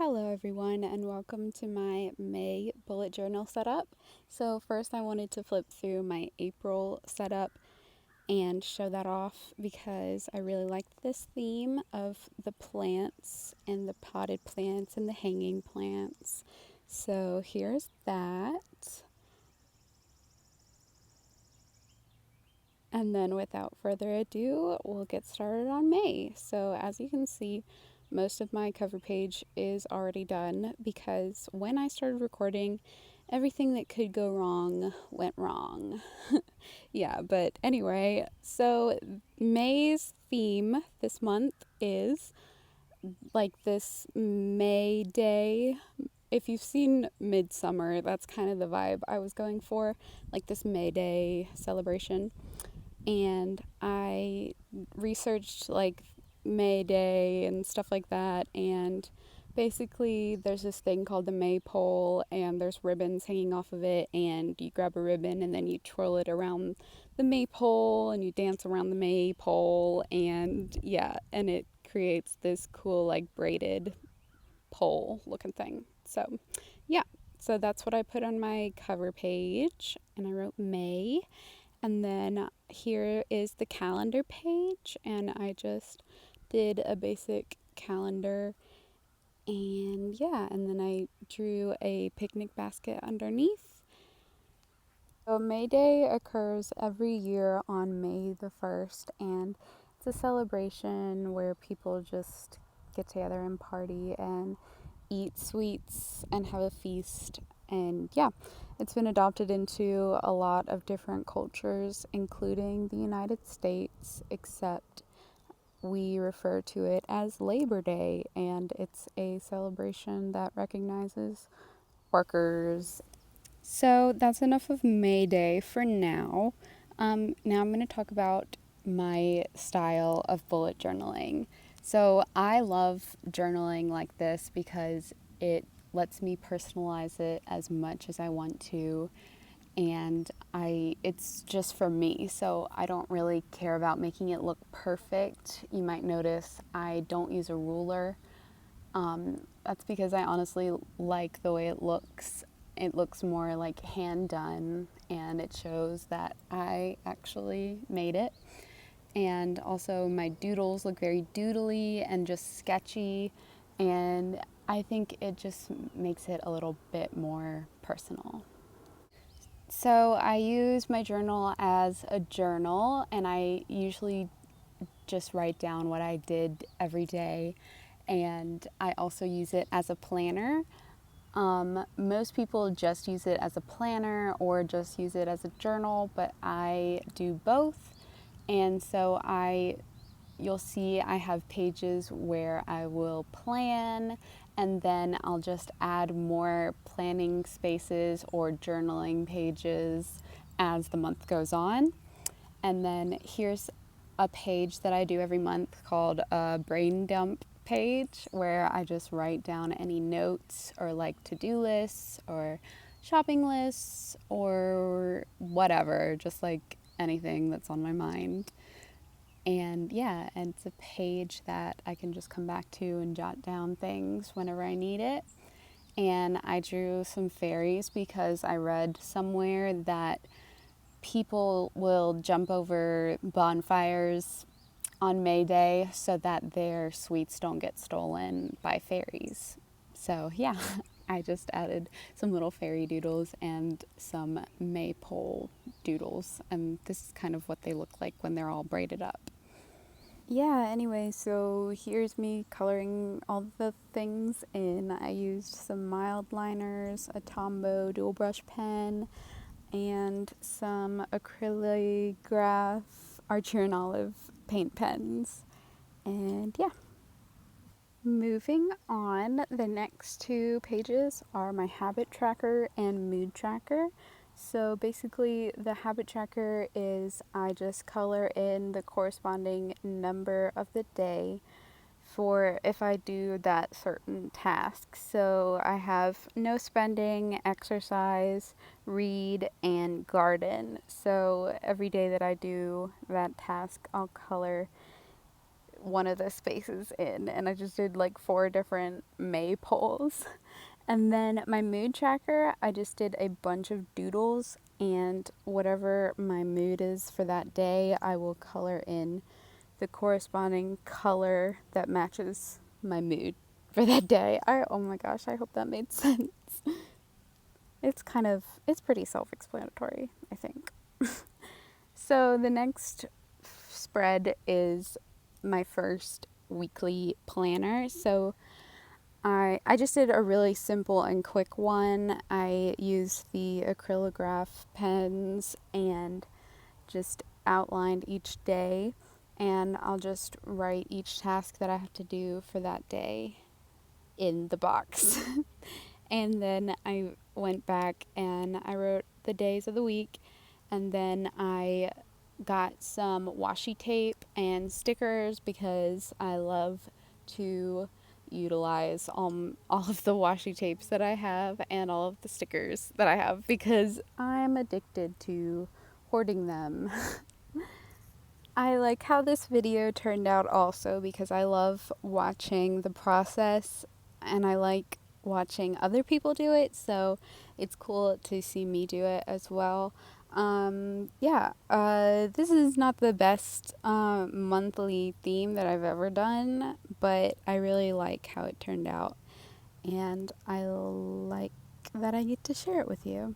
Hello everyone and welcome to my May bullet journal setup. So first I wanted to flip through my April setup and show that off because I really liked this theme of the plants and the potted plants and the hanging plants. So here's that. And then without further ado, we'll get started on May. So as you can see, most of my cover page is already done because when I started recording, everything that could go wrong went wrong. Yeah, but anyway, so May's theme this month is like this May Day. If you've seen Midsummer, that's kind of the vibe I was going for, like this May Day celebration. And I researched like May Day and stuff like that. And basically, there's this thing called the maypole, and there's ribbons hanging off of it. And you grab a ribbon and then you twirl it around the maypole and you dance around the maypole. And yeah, and it creates this cool, like braided pole looking thing. So, yeah, so that's what I put on my cover page. And I wrote May. And then here is the calendar page, and I just did a basic calendar. And yeah, and then I drew a picnic basket underneath. So May Day occurs every year on May the 1st, and it's a celebration where people just get together and party and eat sweets and have a feast. And yeah, it's been adopted into a lot of different cultures, including the United States, except we refer to it as Labor Day, and it's a celebration that recognizes workers. So that's enough of May Day for now. Now I'm going to talk about my style of bullet journaling. So I love journaling like this because it lets me personalize it as much as I want to, and it's just for me, so I don't really care about making it look perfect. You might notice I don't use a ruler. That's because I honestly like the way it looks. It looks more like hand done, and it shows that I actually made it. And also, my doodles look very doodly and just sketchy, and I think it just makes it a little bit more personal. So, I use my journal as a journal, and I usually just write down what I did every day, and I also use it as a planner. Most people just use it as a planner or just use it as a journal, but I do both. And so you'll see I have pages where I will plan, and then I'll just add more planning spaces or journaling pages as the month goes on. And then here's a page that I do every month called a brain dump page, where I just write down any notes or like to-do lists or shopping lists or whatever, just like anything that's on my mind. And yeah, and it's a page that I can just come back to and jot down things whenever I need it. And I drew some fairies because I read somewhere that people will jump over bonfires on May Day so that their sweets don't get stolen by fairies. So, yeah, I just added some little fairy doodles and some maypole doodles, and this is kind of what they look like when they're all braided up. Yeah, anyway, so here's me coloring all the things in. I used some mild liners, a Tombow dual brush pen, and some Acrylograph Archer and Olive paint pens. And yeah, moving on, the next two pages are my habit tracker and mood tracker. So basically, the habit tracker is I just color in the corresponding number of the day for if I do that certain task. So I have no spending, exercise, read, and garden. So every day that I do that task, I'll color one of the spaces in, and I just did like 4 different maypoles. And then my mood tracker, I just did a bunch of doodles, and whatever my mood is for that day, I will color in the corresponding color that matches my mood for that day. Oh my gosh, I hope that made sense. It's pretty self-explanatory, I think. So the next spread is my first weekly planner. So I just did a really simple and quick one. I used the acrylograph pens and just outlined each day, and I'll just write each task that I have to do for that day in the box. And then I went back and I wrote the days of the week, and then I got some washi tape and stickers because I love to utilize all of the washi tapes that I have and all of the stickers that I have because I'm addicted to hoarding them. I like how this video turned out also because I love watching the process and I like watching other people do it, so it's cool to see me do it as well. This is not the best monthly theme that I've ever done, but I really like how it turned out, and I like that I get to share it with you.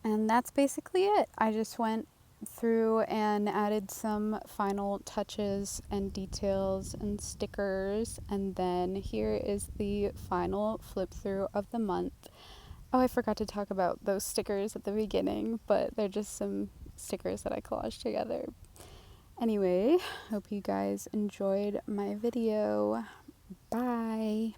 And that's basically it. I just went through and added some final touches and details and stickers, and then here is the final flip through of the month. Oh, I forgot to talk about those stickers at the beginning, but they're just some stickers that I collaged together. Anyway, hope you guys enjoyed my video. Bye.